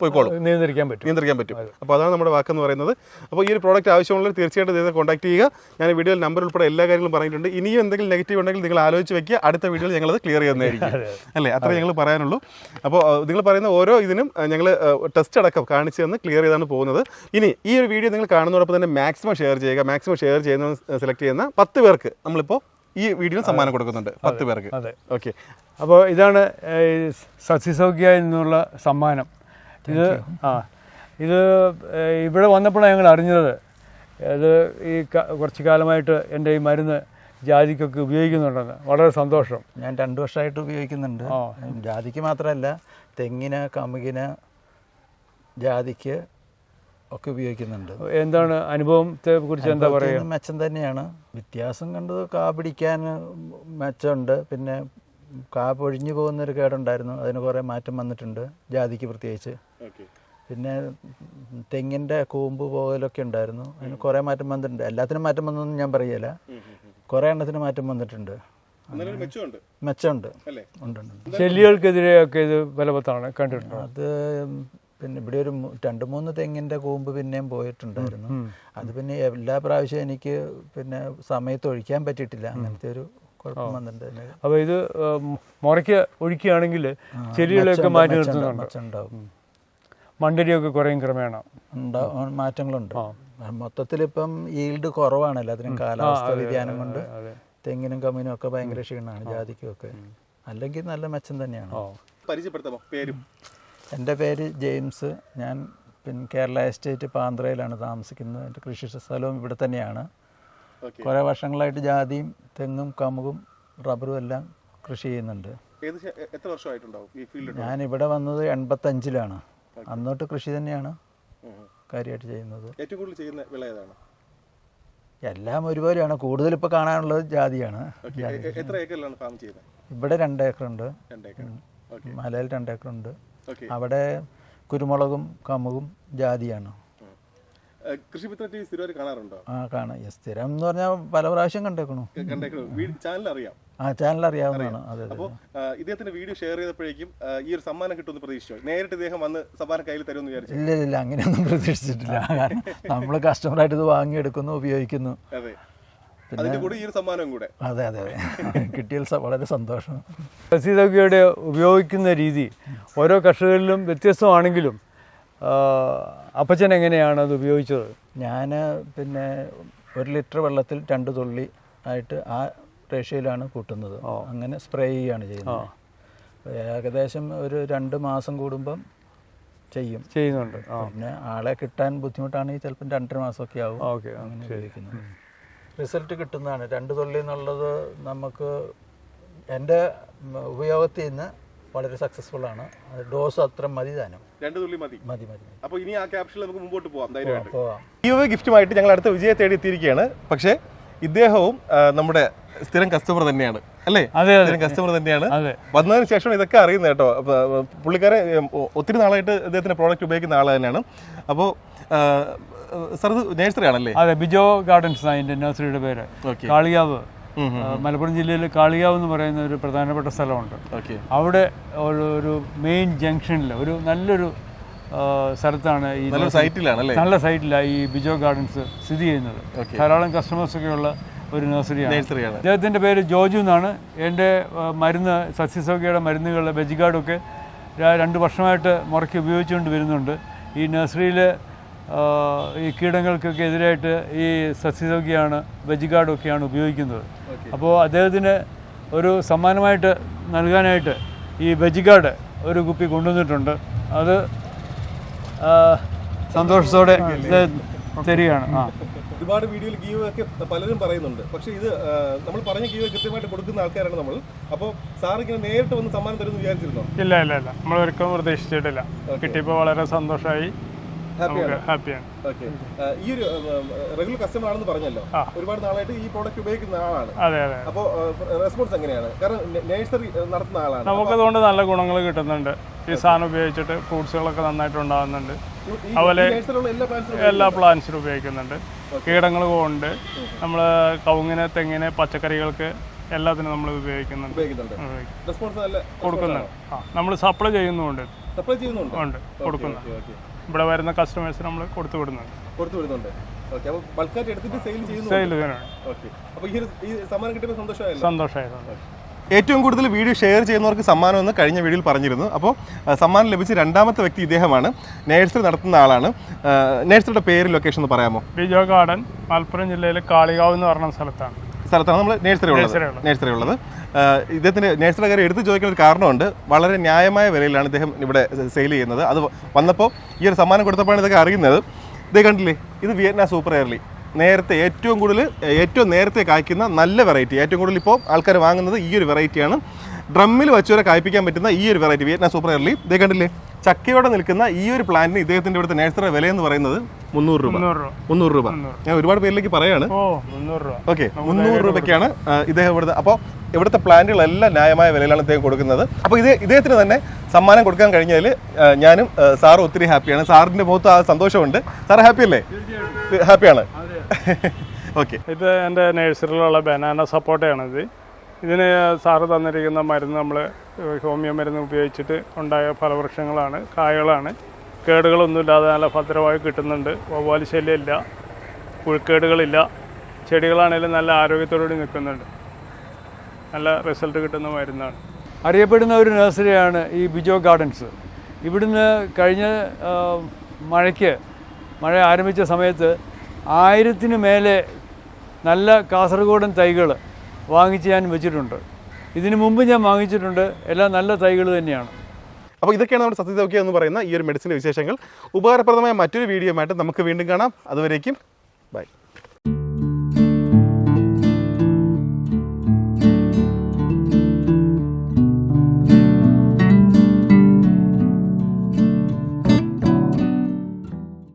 പോയിക്കോളും, നിയന്ത്രിക്കാൻ പറ്റും. അപ്പോൾ അതാണ് നമ്മുടെ വാക്കെന്ന് പറയുന്നത്. അപ്പോൾ ഈ ഒരു പ്രോഡക്റ്റ് ആവശ്യമുള്ളവർ തീർച്ചയായിട്ടും ഇദ്ദേഹത്തെ കോൺടാക്ട് ചെയ്യുക. ഞാൻ വീഡിയോയിൽ നമ്പർ ഉൾപ്പെടെ എല്ലാ കാര്യങ്ങളും പറഞ്ഞിട്ടുണ്ട്. ഇനിയും എന്തെങ്കിലും നെഗറ്റീവ് ഉണ്ടെങ്കിൽ നിങ്ങൾ ആലോചിച്ച് വെക്കുക, അടുത്ത വീഡിയോയിൽ ഞങ്ങളത് ക്ലിയർ ചെയ്യുന്നതായിരിക്കും അല്ലേ? അത്രേ ഞങ്ങൾ പറയാനുള്ളൂ. അപ്പോൾ നിങ്ങൾ പറയുന്ന ഓരോ ഇതിനും ഞങ്ങൾ ടെസ്റ്റ് അടക്കം കാണിച്ച് തന്ന് ക്ലിയർ ചെയ്താണ് പോകുന്നത്. ഇനി ഈ ഒരു വീഡിയോ നിങ്ങൾ കാണുന്നതോടൊപ്പം തന്നെ മാക്സിമം ഷെയർ ചെയ്യുക. മാക്സിമം ഷെയർ ചെയ്യുന്ന സെലക്ട് ചെയ്യുന്ന 10 പേർക്ക് നമ്മളിപ്പോൾ ഈ വീഡിയോ സമ്മാനം കൊടുക്കുന്നുണ്ട്, 10 പേർക്ക്. ഓക്കെ, അപ്പോൾ ഇതാണ് സസ്യസൗഖ്യയിൽ നിന്നുള്ള സമ്മാനം. ഇത് ഇവിടെ വന്നപ്പോഴാണ് ഞങ്ങൾ അറിഞ്ഞത്. ഇത് ഈ കുറച്ച് കാലമായിട്ട് എൻ്റെ ഈ മരുന്ന് ജാതിക്കൊക്കെ ഉപയോഗിക്കുന്നുണ്ടെന്ന്. വളരെ സന്തോഷം. ഞാൻ 2 വർഷമായിട്ട് ഉപയോഗിക്കുന്നുണ്ട്. ജാതിക്ക് മാത്രമല്ല, തെങ്ങിന്, കമുകിന്, ജാതിക്ക് ഒക്കെ ഉപയോഗിക്കുന്നുണ്ട്. എന്താണ് അനുഭവത്തെ കുറിച്ച് എന്താ പറയുക? മെച്ചം തന്നെയാണ്. വ്യത്യാസം കണ്ടത് കാ പിടിക്കാൻ മെച്ചമുണ്ട്. പിന്നെ കാ പൊഴിഞ്ഞു പോകുന്നൊരു കേടുണ്ടായിരുന്നു, അതിന് കുറേ മാറ്റം വന്നിട്ടുണ്ട് ജാതിക്ക് പ്രത്യേകിച്ച്. പിന്നെ തെങ്ങിൻ്റെ കൂമ്പ് പോകലൊക്കെ ഉണ്ടായിരുന്നു, അതിന് കുറേ മാറ്റം വന്നിട്ടുണ്ട്. എല്ലാത്തിനും മാറ്റം വന്നൊന്നും ഞാൻ പറയല, കുറേ എണ്ണത്തിന് മാറ്റം വന്നിട്ടുണ്ട്. മെച്ചമുണ്ട്. ഉണ്ട്. ശല്യങ്ങൾക്കെതിരെയൊക്കെ ഇത് ഫലവത്താണ് കണ്ടിട്ടുണ്ട്. അത് പിന്നെ ഇവിടെ ഒരു 2-3 തെങ്ങിൻ്റെ കൂമ്പ് പിന്നെയും പോയിട്ടുണ്ടായിരുന്നു. അത് പിന്നെ എല്ലാ പ്രാവശ്യവും എനിക്ക് പിന്നെ സമയത്ത് ഒഴിക്കാൻ പറ്റിയിട്ടില്ല, അങ്ങനത്തെ ഒരു കുഴപ്പം വന്നിട്ടുണ്ട്. അപ്പോൾ ഇത് മുറയ്ക്ക് ഒഴിക്കുകയാണെങ്കിൽ ചെടികളെയൊക്കെ മാറ്റി നിർത്തുന്നുണ്ടാവും. മണ്ടരിയൊക്കെ കുറയും ക്രമേണ മാറ്റങ്ങളുണ്ട്. മൊത്തത്തിലിപ്പം ഈൽഡ് കുറവാണ് എല്ലാത്തിനും, കാലാവസ്ഥ വ്യതിയാനം കൊണ്ട് തെങ്ങിനും കമ്മിനും ഒക്കെ ഭയങ്കര ക്ഷീണമാണ്, ജാതിക്കും ഒക്കെ. അല്ലെങ്കിൽ നല്ല മെച്ചം തന്നെയാണ്. പരിചയപ്പെടുത്താമോ പേരും? എൻ്റെ പേര് ജെയിംസ്. ഞാൻ പിന്നെ കേരള എസ്റ്റേറ്റ് പാന്ത്രയിലാണ് താമസിക്കുന്നത്. എൻ്റെ കൃഷി സ്ഥലവും ഇവിടെ തന്നെയാണ്. കുറേ വർഷങ്ങളായിട്ട് ജാതിയും തെങ്ങും കമുകും റബ്ബറും എല്ലാം കൃഷി ചെയ്യുന്നുണ്ട്. എത്ര വർഷമായിട്ടുണ്ടാവും ഈ ഫീൽഡിൽ? ഞാൻ ഇവിടെ വന്നത് 85-ലാണ്. അന്നോട്ട് കൃഷി തന്നെയാണ് കാര്യമായിട്ട് ചെയ്യുന്നത്. ഏറ്റവും കൂടുതൽ ചെയ്യുന്ന വിള ഏതാണ്? എല്ലാം ഒരുപോലെയാണ്. കൂടുതൽ ഇപ്പോൾ കാണാനുള്ളത് ജാതിയാണ്. എത്ര ഏക്കറിലാണ് ഫാം ചെയ്യുന്നത്? ഇവിടെ 2 ഏക്കറുണ്ട്, മലയിൽ 2 ഏക്കറുണ്ട്. അവിടെ കുരുമുളകും കമുകും ജാതിയാണ്. കൃഷിമിത്ര ടി വി സ്ഥിരമായി കാണാറുണ്ടോ? കാണാം. സ്ഥിരം എന്ന് പറഞ്ഞാൽ പല പ്രാവശ്യം കണ്ടേക്കണു. ചാനൽ അറിയാം? ചാനൽ അറിയാവുന്നതാണ്. അതെ. അപ്പോൾ ഇദ്ദേഹത്തിന്റെ വീഡിയോ ഷെയർ ചെയ്തപ്പോഴേക്കും ഈ ഒരു സമ്മാനം കിട്ടുമെന്ന് പ്രതീക്ഷിച്ചോ? നേരിട്ട് ഇദ്ദേഹം വന്ന് സമ്മാനം കയ്യിൽ തരുമെന്ന് വിചാരിച്ചു? ഇല്ല, അങ്ങനെയൊന്നും പ്രതീക്ഷിച്ചിട്ടില്ല. നമ്മൾ കസ്റ്റമറായിട്ട് ഇത് വാങ്ങിയെടുക്കുന്നു, ഉപയോഗിക്കുന്നു. അതെ, അതിന്റെ കൂടെ ഈ ഒരു സമ്മാനം കൂടെ. അതെ, കിട്ടിയാൽ വളരെ സന്തോഷം. സസ്യസൗഖ്യയുടെ ഉപയോഗിക്കുന്ന രീതി ഓരോ കർഷകരിലും വ്യത്യസ്തമാണെങ്കിലും അപ്പച്ചൻ എങ്ങനെയാണ് അത് ഉപയോഗിച്ചത്? ഞാൻ പിന്നെ 1 ലിറ്റർ വെള്ളത്തിൽ 2 തുള്ളി ആയിട്ട് ആ റേഷ്യയിലാണ് കൂട്ടുന്നത്. അങ്ങനെ സ്പ്രേ ചെയ്യുകയാണ് ചെയ്യുന്നത്. ഏകദേശം ഒരു 2 മാസം കൂടുമ്പം ചെയ്യുന്നുണ്ട്. പിന്നെ ആളെ കിട്ടാൻ ബുദ്ധിമുട്ടാണെങ്കിൽ ചിലപ്പം 2.5 മാസമൊക്കെ ആവും. അങ്ങനെ ഉപയോഗിക്കുന്നത്. റിസൾട്ട് കിട്ടുന്നതാണ്. 2 തുള്ളി എന്നുള്ളത് നമുക്ക് എൻ്റെ ഉപയോഗത്തിൽ നിന്ന് വളരെ സക്സസ്ഫുൾ ആണ്. ഡോസ് അത്ര മതി താനും. 2 തുള്ളി മതി. അപ്പോൾ ഇനി ആ ക്യാപ്ഷനിൽ നമുക്ക് മുമ്പോട്ട് പോവാം. ഗിഫ്റ്റുമായിട്ട് ഞങ്ങൾ അടുത്ത വിജയെ തേടി എത്തിയിരിക്കുകയാണ്. പക്ഷേ ഇദ്ദേഹവും നമ്മുടെ സ്ഥിരം കസ്റ്റമർ തന്നെയാണ് അല്ലേ? സ്ഥിരം കസ്റ്റമർ തന്നെയാണ്. വന്നതിന് ശേഷം ഇതൊക്കെ അറിയുന്നത് കേട്ടോ. പുള്ളിക്കാരൻ ഒത്തിരി നാളായിട്ട് ഇദ്ദേഹത്തിന്റെ പ്രോഡക്റ്റ് ഉപയോഗിക്കുന്ന ആൾ തന്നെയാണ്. അപ്പോൾ സർ, ഇത് നഴ്സറി ആണല്ലേ? അതെ, ബിജോ ഗാർഡൻസ് അതിന്റെ നഴ്സറിയുടെ പേര്. കാളികാവ്, മലപ്പുറം ജില്ലയിൽ കാളികാവ് എന്ന് പറയുന്ന ഒരു പ്രധാനപ്പെട്ട സ്ഥലമുണ്ട്. അവിടെ ഒരു മെയിൻ ജംഗ്ഷനിൽ ഒരു നല്ലൊരു സ്ഥലത്താണ് ഈ നല്ല സൈറ്റിലാണ് ഈ ബിജോ ഗാർഡൻസ് സ്ഥിതി ചെയ്യുന്നത്. ധാരാളം കസ്റ്റമേഴ്സൊക്കെ ഉള്ള ഒരു നഴ്സറിയാണ്. അദ്ദേഹത്തിൻ്റെ പേര് ജോജു എന്നാണ്. എൻ്റെ മരുന്ന് സസ്യസൗഖ്യയുടെ മരുന്നുകൾ വെജിഗാർഡൊക്കെ 2 വർഷമായിട്ട് മുറയ്ക്ക് ഉപയോഗിച്ചുകൊണ്ട് വരുന്നുണ്ട്. ഈ നഴ്സറിയിൽ ഈ കീടങ്ങൾക്കൊക്കെ എതിരായിട്ട് ഈ സസ്യസൗഖ്യമാണ് വെജിഗാർഡൊക്കെയാണ് ഉപയോഗിക്കുന്നത്. അപ്പോൾ അദ്ദേഹത്തിന് ഒരു സമ്മാനമായിട്ട് നൽകാനായിട്ട് ഈ വെജിഗാർഡ് ഒരു കുപ്പി കൊണ്ടുവന്നിട്ടുണ്ട്. അത് സന്തോഷത്തോടെ തരികയാണ്. ഒരുപാട് വീഡിയോയിൽ ഗീവ് ഒക്കെ പലരും പറയുന്നുണ്ട്. പക്ഷേ ഇത് നമ്മൾ പറഞ്ഞ ഗീവ് കൃത്യമായിട്ട് കൊടുക്കുന്ന ആൾക്കാരാണ് നമ്മൾ. അപ്പോൾ സാർ ഇങ്ങനെ നേരിട്ട് വന്ന് സമ്മാനം തരുമെന്ന് വിചാരിച്ചിരുന്നോ? ഇല്ല, നമ്മൾ ഒരിക്കലും പ്രതീക്ഷിച്ചിട്ടില്ല. കിട്ടിയപ്പോൾ വളരെ സന്തോഷമായി, ഹാപ്പിയാണ്. ഈ ഒരു റെഗുലർ കസ്റ്റമർ ആണെന്ന് പറഞ്ഞല്ലോ, ഒരുപാട് നാളായിട്ട് ഈ പ്രോഡക്റ്റ് ഉപയോഗിക്കുന്ന ആളാണ്. അതെ. അപ്പോൾ റെസ്പോൺസ് എങ്ങനെയാണ്? കാരണം നഴ്സറി നടത്തുന്ന ആളാണ്. നമുക്കതുകൊണ്ട് നല്ല ഗുണങ്ങൾ കിട്ടുന്നുണ്ട്. ഈ സാധനം ഉപയോഗിച്ചിട്ട് ഫ്രൂട്ട്സുകളൊക്കെ നന്നായിട്ട് ഉണ്ടാകുന്നുണ്ട്. അതുപോലെ എല്ലാ പ്ലാന്റ്സിലും ഉപയോഗിക്കുന്നുണ്ട്. കീടങ്ങൾ കൊണ്ട് നമ്മൾ കവുങ്ങിന്, തെങ്ങിന്, പച്ചക്കറികൾക്ക് എല്ലാത്തിനും നമ്മൾ ഉപയോഗിക്കുന്നുണ്ട്, കൊടുക്കുന്നുണ്ട്. നമ്മൾ സപ്ലൈ ചെയ്യുന്നുണ്ട്. സപ്ലൈ ചെയ്യുന്നുണ്ട് ഉണ്ട് കൊടുക്കുന്നുണ്ട്. ഇവിടെ വരുന്ന കസ്റ്റമേഴ്സിന് നമ്മൾ കൊടുത്തു വിടുന്നുണ്ട്. ഓക്കെ, അപ്പോൾ ബൾക്കായിട്ട് എടുത്തിട്ട് സെയിൽ ചെയ്യുന്നു. സെയിൽ ചെയ്യാനാണ്. ഓക്കെ, അപ്പോൾ ഈ സമ്മാനം കിട്ടിയപ്പോൾ സന്തോഷമായിരുന്നു. ഏറ്റവും കൂടുതൽ വീഡിയോ ഷെയർ ചെയ്യുന്നവർക്ക് സമ്മാനം എന്ന് കഴിഞ്ഞ വീഡിയോയിൽ പറഞ്ഞിരുന്നു. അപ്പോൾ സമ്മാനം ലഭിച്ച രണ്ടാമത്തെ വ്യക്തി ഇദ്ദേഹമാണ്. നേഴ്സറി നടത്തുന്ന ആളാണ്. നേഴ്സറിയുടെ പേര്, ലൊക്കേഷൻ ഒന്ന് പറയാമോ? ബിജോ ഗാർഡൻ, മലപ്പുറം ജില്ലയിലെ കാളികാവ് എന്ന് പറഞ്ഞ സ്ഥലത്താണ് നമ്മൾ നേഴ്സറി ഉള്ളത്. ഇദ്ദേഹത്തിൻ്റെ നേഴ്സറി കാര്യം എടുത്ത് ചോദിക്കുന്ന ഒരു കാരണമുണ്ട്. വളരെ ന്യായമായ വിലയിലാണ് ഇദ്ദേഹം ഇവിടെ സെയിൽ ചെയ്യുന്നത്. അത് വന്നപ്പോൾ ഈ ഒരു സമ്മാനം കൊടുത്തപ്പോഴാണ് ഇതൊക്കെ അറിയുന്നത്. ഇതേ കണ്ടില്ലേ, ഇത് വിയറ്റ്നാം സൂപ്പർ എയർലി. നേരത്തെ ഏറ്റവും നേരത്തെ കായ്ക്കുന്ന നല്ല വെറൈറ്റി. ഏറ്റവും കൂടുതൽ ഇപ്പോൾ ആൾക്കാർ വാങ്ങുന്നത് ഈ ഒരു വെറൈറ്റിയാണ്. ഡ്രമ്മിൽ വെച്ചുവരെ കായ്പ്പിക്കാൻ പറ്റുന്ന ഈ ഒരു വെറൈറ്റി വിയറ്റ്നാം സൂപ്പർ എയർലി. ഇതേ കണ്ടില്ലേ, ചക്കയോടെ നിൽക്കുന്ന ഈ ഒരു പ്ലാന്റിന് ഇദ്ദേഹത്തിൻ്റെ ഇവിടുത്തെ നേഴ്സറി വില എന്ന് പറയുന്നത് 300 രൂപ. ഞാൻ ഒരുപാട് പേരിലേക്ക് പറയാണ്. ഓക്കെ, 300 രൂപയ്ക്കാണ് ഇദ്ദേഹം ഇവിടുത്തെ. അപ്പോൾ ഇവിടുത്തെ പ്ലാന്റുകളെല്ലാം ന്യായമായ വിലയിലാണ് ഇദ്ദേഹം കൊടുക്കുന്നത്. അപ്പോൾ ഇദ്ദേഹത്തിന് തന്നെ സമ്മാനം കൊടുക്കാൻ കഴിഞ്ഞതിൽ ഞാനും സാറും ഒത്തിരി ഹാപ്പിയാണ്. സാറിൻ്റെ മുഖത്ത് ആ സന്തോഷമുണ്ട്. സാർ ഹാപ്പിയല്ലേ? ഹാപ്പിയാണ്. ഓക്കെ, ഇത് എൻ്റെ നേഴ്സറിയിലുള്ള ബനാന സപ്പോർട്ടയാണിത്. ഇതിന് സാറ് തന്നിരിക്കുന്ന മരുന്ന് നമ്മൾ ഹോമിയോ മരുന്ന് ഉപയോഗിച്ചിട്ട് ഉണ്ടായ ഫലവൃക്ഷങ്ങളാണ്, കായകളാണ്. കേടുകളൊന്നുമില്ലാതെ നല്ല ഭദ്രമായി കിട്ടുന്നുണ്ട്. വവ്വാല് ശല്യമില്ല, പുഴുക്കേടുകളില്ല. ചെടികളാണെങ്കിലും നല്ല ആരോഗ്യത്തോടുകൂടി നിൽക്കുന്നുണ്ട്. നല്ല റിസൾട്ട് കിട്ടുന്ന മരുന്നാണ്. അറിയപ്പെടുന്ന ഒരു നഴ്സറിയാണ് ഈ ബിജോ ഗാർഡൻസ്. ഇവിടുന്ന് കഴിഞ്ഞ മഴ ആരംഭിച്ച സമയത്ത് 1000 മേലെ നല്ല കാസർഗോഡൻ തൈകൾ വാങ്ങിച്ച് ഞാൻ വെച്ചിട്ടുണ്ട്. ഇതിനു മുമ്പ് ഞാൻ വാങ്ങിച്ചിട്ടുണ്ട്. എല്ലാം നല്ല തൈകൾ തന്നെയാണ്. അപ്പോൾ ഇതൊക്കെയാണ് നമ്മുടെ സത്യസൗഖ്യം എന്ന് പറയുന്ന ഈ ഒരു മെഡിസിൻ്റെ വിശേഷങ്ങൾ. ഉപകാരപ്രദമായ മറ്റൊരു വീഡിയോയുമായിട്ട് നമുക്ക് വീണ്ടും കാണാം. അതുവരേക്കും ബൈ.